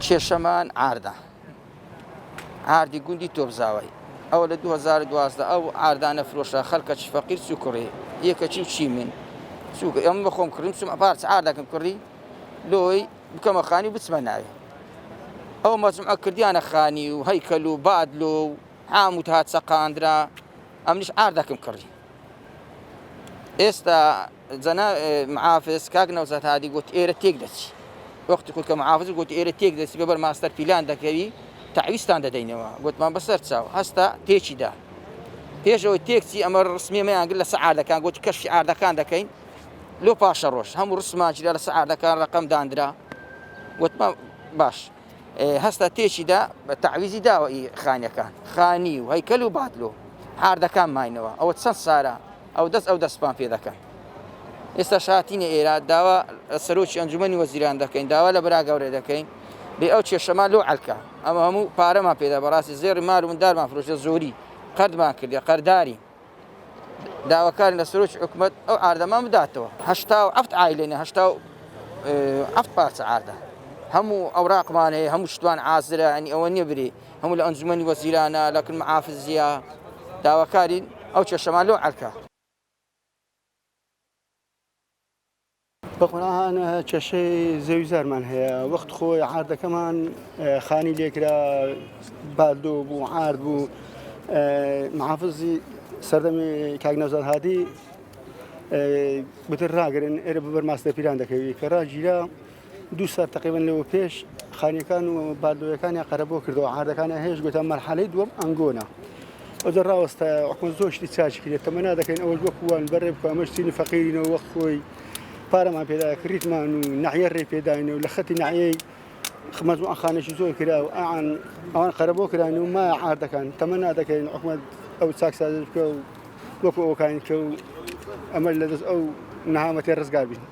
کێشەمان ئاردە ئاردی گوندی تۆبزاوای ئەوە لە 2012 ئەو ئاردانە فرۆشە خەڵکەی فەقیر چوو کوڕی یەکەچی و چی من چووکە ئەمە بە خۆم کڕیم چوم ئەپارچ ئاردەکەم کڕی لۆی بکەمە خانی و بچمە ناوێ ئەو مەجموعە کردیانە خانی و هەیکەل و بادلۆ و هەموو هات چەقاندرا ئەمنیش ئاردەکەم کڕی ئێستا جەنا معافز کاک نەوزەت هادی گوت ئێرە تێک دەچی وەختی کە معافز گوت ئێرە تێک دەچی بەبەر ماستەر پیلان دەکەوی تعویستان دەدەینەوە گوتمان بەسەر چاو هەستا تێکیدا پێشەوەی تێکچی ئەمە ڕسمیەمەیانگر لە سەعادەکان گوت کەشفی ئاردەکان دەکەین لۆ پاشە ڕۆژ هەموو ڕسمانجیدا لە سەعادەکان ڕقم دانرا گوتمان باش هەستا تێکیدا بە تعویزی داوە خانیەکان خانی و هەیکەل و بادلۆ ئاردەکان ماینەوە ئەوە چەند سارە ئەو دەستپان پێ دەکەن ئێستا شاتینە ئێرە داوا سەرۆکی ئەنجومەنی وەزیران دەکەین داوا لە برا گەورە دەکەین بێ ئەو کێشەمان لۆ عەلکە ئەمە هەموو پارەمان پێدا بەڕاستی زێڕی مال و مندارمان فرۆشتە زۆری قەردمان کردی قەرداری داواکاری لە سەرۆکی حکوومەت ئەو ئاردەمان بداتەوە 87 عایلێنە 87 پارچە ئاردە هەموو ئەوراقمان هەیە هەموو شتوان ئازرە ئەنی ئەوە نییە برێ هەموو لە ئەنجومەنی وەزیرانە لەکن معافزیە داواکاری ئەو کێشەمان لۆ عەلکە بەقورآن کێشەی زەویزارمان هەیە وەخت خۆی عاردەکەمان خانی لێکرا بادلۆ بوو عارد بوو محافزی سەردەمی کاک نەوزەت هادی بتر ڕاگرن ئێرە ببەر ماستەر پیران دەکەوی کە ڕاگیرا 2 سەر تقریبەن لەوە پێش خانیەکان و بادلۆیەکانیان قەرەبۆ کردەوە عاردەکانە هێش گوتە مەرحەلەی دووەم ئەنگۆنە ئەوجا ڕاوەستە حکومەت زۆر شتی چاچ کرێت تەمەنا دەکەین ئەوەش وەکووان بەڕێ بکە ئەمەش چینی فەقیرینەوە وەخت خۆی پارەمان پێدا کڕیتمان و نەحیە ڕێ پێداینەوە لە خەتی نەحیەی مەجموعە خانێکی زۆر کرا و ئەوان قەرەبۆ کراین و ما عاردەکان تەمەنا دەکەین حکومەت ئەو چاکسازی بکە و وەکو ئەوەکانی کە و ئەمە لەدەست ئەو نەهامەتی ڕزگار بین